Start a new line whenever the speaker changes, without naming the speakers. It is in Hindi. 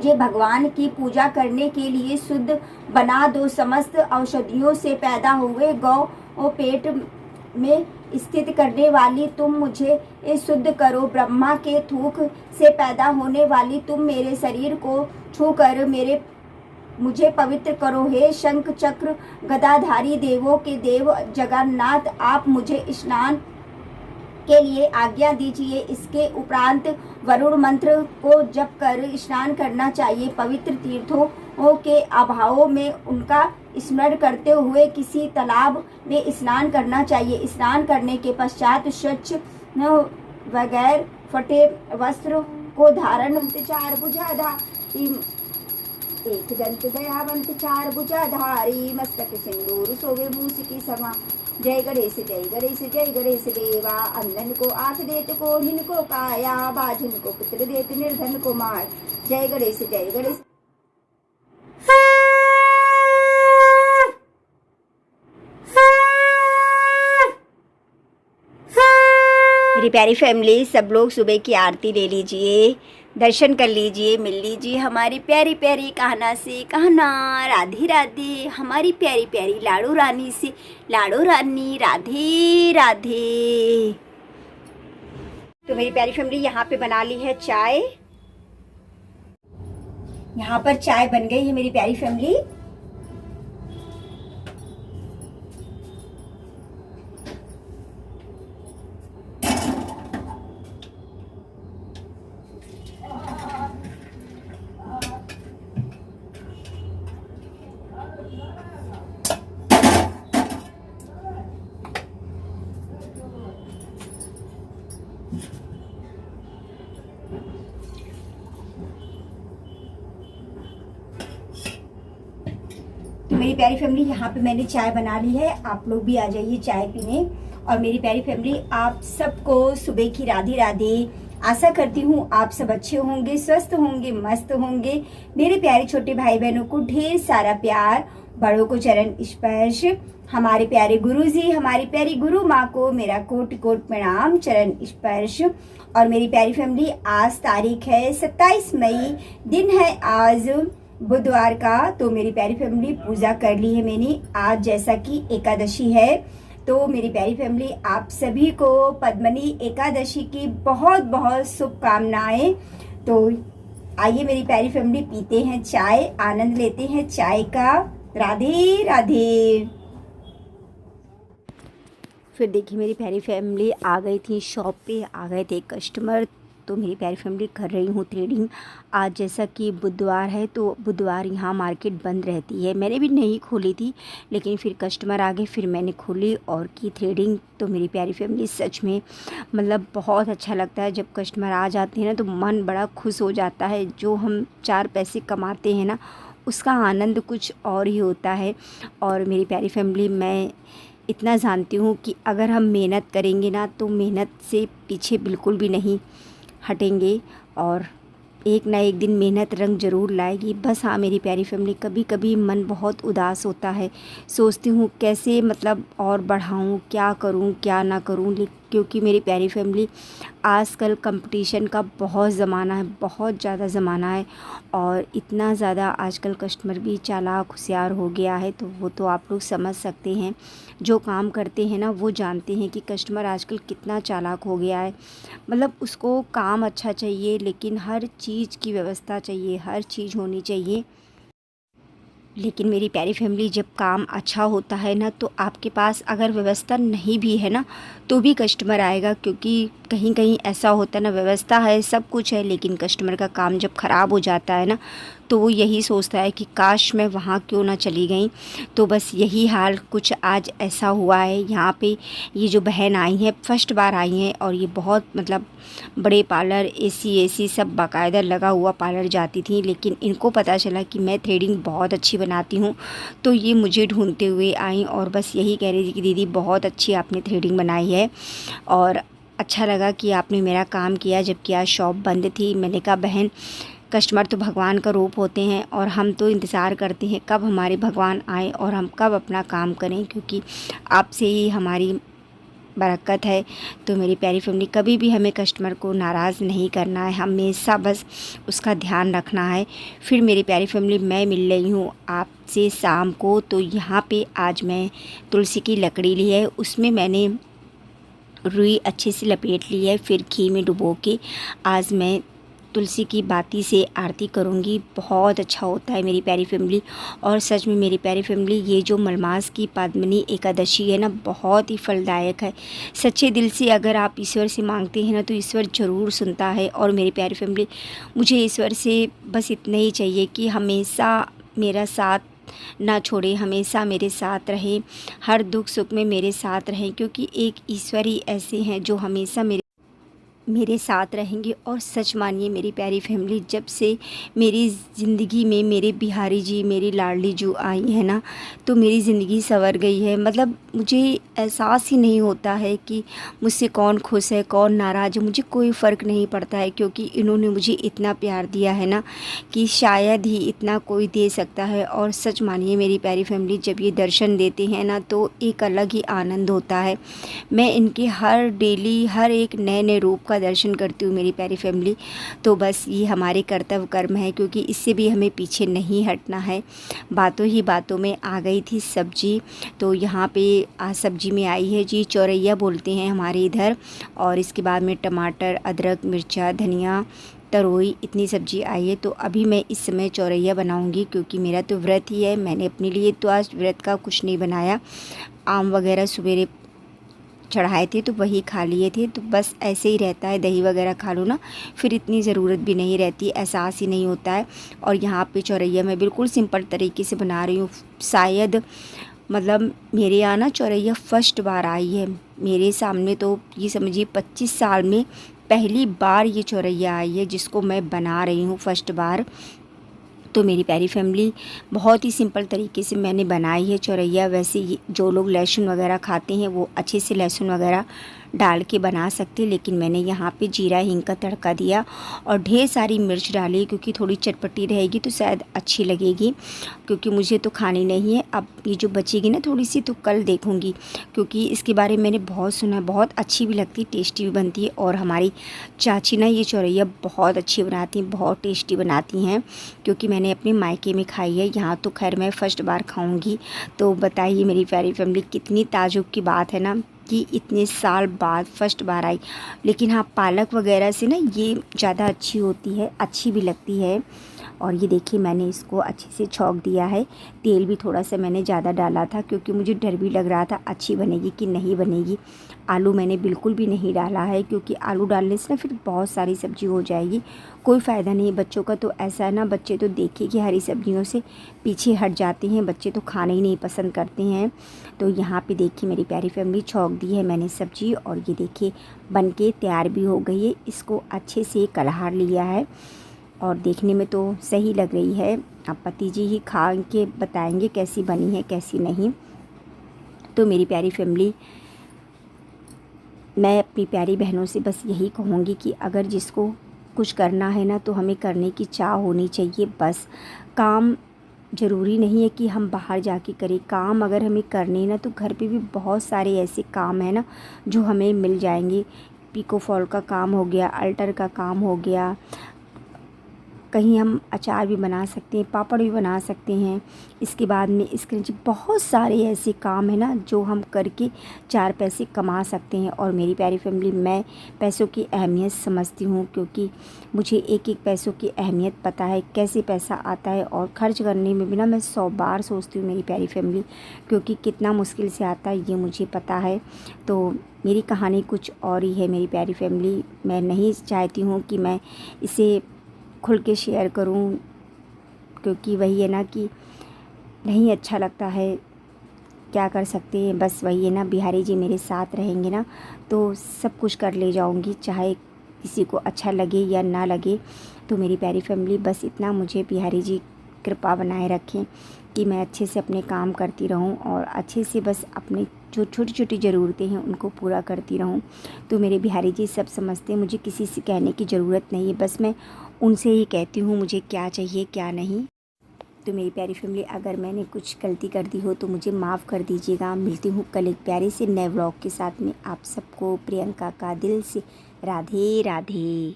मुझे भगवान की पूजा करने के लिए शुद्ध बना दो। समस्त औषधियों से पैदा हुए गौ और पेट में स्थित करने वाली तुम मुझे शुद्ध करो। ब्रह्मा के थूक से पैदा होने वाली तुम मेरे शरीर को छू कर मुझे पवित्र करो। हे शंख चक्र गदाधारी देवों के देव जगन्नाथ, आप मुझे स्नान के लिए आज्ञा दीजिए। इसके उपरांत वरुण मंत्र को जप कर स्नान करना चाहिए। पवित्र तीर्थों के अभाव में उनका स्मरण करते हुए किसी तालाब में स्नान करना चाहिए। स्नान करने के पश्चात स्वच्छ बगैर फटे वस्त्र को धारण चार भुजाधारी एक दंत दयावंत चार भुजाधारी मस्तक सिंदूर सोवे मूस की समा। जय गणेश जय गणेश जय गणेश देवा। अंधन को आंख देत कोढ़िन को काया, बाझिन को पुत्र देत निर्धन को मार। जय गणेश जय गणेश। मेरी प्यारी फैमिली, सब लोग सुबह की आरती ले लीजिए, दर्शन कर लीजिए, मिल लीजिए हमारी प्यारी प्यारी कहना से। कहना राधे राधे हमारी प्यारी प्यारी लाडो रानी से। लाडो रानी राधे राधे। तो मेरी प्यारी फैमिली यहाँ पे बना ली है चाय। यहाँ पर चाय बन गई है मेरी प्यारी फैमिली। तो मेरी प्यारी फैमिली यहाँ पे मैंने चाय बना ली है। आप लोग भी आ जाइए चाय पीने। और मेरी प्यारी फैमिली, आप सबको सुबह की राधे राधे। आशा करती हूँ आप सब अच्छे होंगे, स्वस्थ होंगे, मस्त होंगे। मेरे प्यारे छोटे भाई बहनों को ढेर सारा प्यार, बड़ों को चरण स्पर्श, हमारे प्यारे गुरुजी, हमारी प्यारी गुरु माँ को मेरा कोटि कोटि प्रणाम, चरण स्पर्श। और मेरी प्यारी फैमिली, आज तारीख है 27 मई, दिन है आज बुधवार का। तो मेरी प्यारी फैमिली, पूजा कर ली है मैंने आज, जैसा कि एकादशी है। तो मेरी प्यारी फैमिली, आप सभी को पद्मनी एकादशी की बहुत बहुत शुभकामनाएं। तो आइए मेरी प्यारी फैमिली, पीते हैं चाय, आनंद लेते हैं चाय का। राधे राधे। फिर देखिए मेरी प्यारी फैमिली, आ गई थी शॉप पे, आ गए थे कस्टमर। तो मेरी प्यारी फैमिली, कर रही हूँ थ्रेडिंग। आज जैसा कि बुधवार है, तो बुधवार यहाँ मार्केट बंद रहती है। मैंने भी नहीं खोली थी, लेकिन फिर कस्टमर आ गए, फिर मैंने खोली और की थ्रेडिंग। तो मेरी प्यारी फैमिली, सच में मतलब बहुत अच्छा लगता है जब कस्टमर आ जाते हैं ना, तो मन बड़ा खुश हो जाता है। जो हम 4 पैसे कमाते हैं ना, उसका आनंद कुछ और ही होता है। और मेरी प्यारी फैमिली, मैं इतना जानती हूँ कि अगर हम मेहनत करेंगे ना, तो मेहनत से पीछे बिल्कुल भी नहीं हटेंगे और एक ना एक दिन मेहनत रंग ज़रूर लाएगी। बस हाँ मेरी प्यारी फैमिली, कभी कभी मन बहुत उदास होता है, सोचती हूँ कैसे मतलब और बढ़ाऊँ, क्या करूँ क्या ना करूँ। क्योंकि मेरी प्यारी फैमिली, आजकल कंपटीशन का बहुत ज़माना है, बहुत ज़्यादा ज़माना है। और इतना ज़्यादा आजकल कस्टमर भी चालाक होशियार हो गया है। तो वो तो आप लोग समझ सकते हैं, जो काम करते हैं ना वो जानते हैं कि कस्टमर आजकल कितना चालाक हो गया है। मतलब उसको काम अच्छा चाहिए, लेकिन हर चीज़ की व्यवस्था चाहिए, हर चीज़ होनी चाहिए। लेकिन मेरी प्यारी फैमिली, जब काम अच्छा होता है ना, तो आपके पास अगर व्यवस्था नहीं भी है ना, तो भी कस्टमर आएगा। क्योंकि कहीं कहीं ऐसा होता है ना, व्यवस्था है, सब कुछ है, लेकिन कस्टमर का काम जब ख़राब हो जाता है ना, तो वो यही सोचता है कि काश मैं वहाँ क्यों ना चली गई। तो बस यही हाल कुछ आज ऐसा हुआ है। यहाँ पे ये जो बहन आई है, फर्स्ट बार आई हैं, और ये बहुत मतलब बड़े पार्लर, एसी सब बाकायदा लगा हुआ पार्लर जाती थी। लेकिन इनको पता चला कि मैं थ्रेडिंग बहुत अच्छी बनाती हूँ, तो ये मुझे ढूंढते हुए आई और बस यही कह रही थी कि दीदी बहुत अच्छी आपने थ्रेडिंग बनाई है, और अच्छा लगा कि आपने मेरा काम किया जबकि आज शॉप बंद थी। मैंने कहा बहन, कस्टमर तो भगवान का रूप होते हैं, और हम तो इंतज़ार करते हैं कब हमारे भगवान आए और हम कब अपना काम करें, क्योंकि आपसे ही हमारी बरकत है। तो मेरी प्यारी फैमिली, कभी भी हमें कस्टमर को नाराज़ नहीं करना है, हमेशा बस उसका ध्यान रखना है। फिर मेरी प्यारी फैमिली, मैं मिल रही हूँ आपसे शाम को। तो यहाँ पे आज मैं तुलसी की लकड़ी ली है, उसमें मैंने रुई अच्छे से लपेट ली है, फिर घी में डुबो के आज मैं तुलसी की बाती से आरती करूँगी। बहुत अच्छा होता है मेरी प्यारी फैमिली। और सच में मेरी प्यारी फैमिली, ये जो मलमास की पद्मिनी एकादशी है ना, बहुत ही फलदायक है। सच्चे दिल से अगर आप ईश्वर से मांगते हैं ना, तो ईश्वर ज़रूर सुनता है। और मेरी प्यारी फैमिली, मुझे ईश्वर से बस इतना ही चाहिए कि हमेशा मेरा साथ ना छोड़े, हमेशा मेरे साथ रहे, हर दुख सुख में मेरे साथ रहें, क्योंकि एक ईश्वर ही ऐसे हैं जो हमेशा मेरे साथ रहेंगे। और सच मानिए मेरी प्यारी फैमिली, जब से मेरी ज़िंदगी में मेरे बिहारी जी, मेरी लाडली जो आई है ना, तो मेरी ज़िंदगी संवर गई है। मतलब मुझे एहसास ही नहीं होता है कि मुझसे कौन खुश है कौन नाराज़ है, मुझे कोई फ़र्क नहीं पड़ता है, क्योंकि इन्होंने मुझे इतना प्यार दिया है ना कि शायद ही इतना कोई दे सकता है। और सच मानिए मेरी प्यारी फैमिली, जब ये दर्शन देते हैं ना, तो एक अलग ही आनंद होता है। मैं इनके हर डेली हर एक नए नए रूप का दर्शन करती हूँ मेरी प्यारी फैमिली। तो बस ये हमारे कर्तव्य कर्म है, क्योंकि इससे भी हमें पीछे नहीं हटना है। बातों ही बातों में आ गई थी सब्जी। तो यहाँ पे आज सब्जी में आई है जी चौरैया बोलते हैं हमारे इधर। और इसके बाद में टमाटर, अदरक, मिर्चा, धनिया, तरोई, इतनी सब्जी आई है। तो अभी मैं इस समय चौरैया बनाऊंगी, क्योंकि मेरा तो व्रत ही है। मैंने अपने लिए तो आज व्रत का कुछ नहीं बनाया, आम वगैरह सवेरे चढ़ाए थे तो वही खा लिए थे। तो बस ऐसे ही रहता है, दही वगैरह खा लो ना, फिर इतनी ज़रूरत भी नहीं रहती, एहसास ही नहीं होता है। और यहाँ पे चौरैया मैं बिल्कुल सिंपल तरीके से बना रही हूँ। शायद मतलब मेरे यहाँ ना चौरैया फर्स्ट बार आई है मेरे सामने। तो ये समझिए 25 साल में पहली बार ये चौरैया आई है जिसको मैं बना रही हूँ फर्स्ट बार। तो मेरी प्यारी फैमिली, बहुत ही सिंपल तरीके से मैंने बनाई है चौरैया। वैसे जो लोग लहसुन वगैरह खाते हैं वो अच्छे से लहसुन वगैरह डाल के बना सकते, लेकिन मैंने यहाँ पे जीरा हींग का तड़का दिया और ढेर सारी मिर्च डाली, क्योंकि थोड़ी चटपटी रहेगी तो शायद अच्छी लगेगी, क्योंकि मुझे तो खानी नहीं है। अब ये जो बचेगी ना थोड़ी सी, तो कल देखूँगी, क्योंकि इसके बारे में मैंने बहुत सुना है, बहुत अच्छी भी लगती है, टेस्टी भी बनती है। और हमारी चाची ना ये चौरैया बहुत अच्छी बनाती हैं, बहुत टेस्टी बनाती हैं, क्योंकि मैंने अपने मायके में खाई है। यहाँ तो खैर मैं फ़र्स्ट बार खाऊँगी। तो बताइए मेरी प्यारी फैमिली, कितनी ताज्जुब की बात है ना कि इतने साल बाद फर्स्ट बार आई। लेकिन हाँ, पालक वगैरह से ना ये ज़्यादा अच्छी होती है, अच्छी भी लगती है। और ये देखिए मैंने इसको अच्छे से छौंक दिया है। तेल भी थोड़ा सा मैंने ज़्यादा डाला था, क्योंकि मुझे डर भी लग रहा था अच्छी बनेगी कि नहीं बनेगी। आलू मैंने बिल्कुल भी नहीं डाला है, क्योंकि आलू डालने से ना फिर बहुत सारी सब्ज़ी हो जाएगी, कोई फ़ायदा नहीं। बच्चों का तो ऐसा है ना, बच्चे तो देखिए कि हरी सब्जियों से पीछे हट जाते हैं, बच्चे तो खाना ही नहीं पसंद करते हैं। तो यहाँ पे देखिए मेरी प्यारी फैमिली, छौंक दी है मैंने सब्ज़ी, और ये देखिए बन के तैयार भी हो गई है। इसको अच्छे से कलहार लिया है और देखने में तो सही लग रही है। अब पति जी ही खा के बताएंगे कैसी बनी है कैसी नहीं। तो मेरी प्यारी फैमिली, मैं अपनी प्यारी बहनों से बस यही कहूँगी कि अगर जिसको कुछ करना है ना, तो हमें करने की चाह होनी चाहिए। बस काम ज़रूरी नहीं है कि हम बाहर जाके करें, काम अगर हमें करने हैं ना, तो घर पे भी बहुत सारे ऐसे काम हैं ना जो हमें मिल जाएंगे। पिको फॉल का काम हो गया, अल्टर का काम हो गया, कहीं हम अचार भी बना सकते हैं, पापड़ भी बना सकते हैं। इसके बाद में स्क्रंची, बहुत सारे ऐसे काम हैं ना जो हम करके 4 पैसे कमा सकते हैं। और मेरी प्यारी फैमिली, मैं पैसों की अहमियत समझती हूँ, क्योंकि मुझे एक एक पैसों की अहमियत पता है, कैसे पैसा आता है। और खर्च करने में भी ना मैं 100 बार सोचती हूँ मेरी प्यारी फैमिली, क्योंकि कितना मुश्किल से आता है ये मुझे पता है। तो मेरी कहानी कुछ और ही है मेरी प्यारी फैमिली। मैं नहीं चाहती हूँ कि मैं इसे खुल के शेयर करूं, क्योंकि वही है ना कि नहीं अच्छा लगता है, क्या कर सकते हैं। बस वही है ना, बिहारी जी मेरे साथ रहेंगे ना तो सब कुछ कर ले जाऊंगी, चाहे किसी को अच्छा लगे या ना लगे। तो मेरी प्यारी फैमिली, बस इतना मुझे बिहारी जी कृपा बनाए रखें कि मैं अच्छे से अपने काम करती रहूं, और अच्छे से बस अपने जो छोटी छोटी ज़रूरतें हैं उनको पूरा करती रहूं। तो मेरे बिहारी जी सब समझते हैं, मुझे किसी से कहने की ज़रूरत नहीं है, बस मैं उनसे ही कहती हूँ मुझे क्या चाहिए क्या नहीं। तो मेरी प्यारी फैमिली, अगर मैंने कुछ गलती कर दी हो तो मुझे माफ़ कर दीजिएगा। मिलती हूँ कल एक प्यारे से नए व्लॉग के साथ में। आप सबको प्रियंका का दिल से राधे राधे।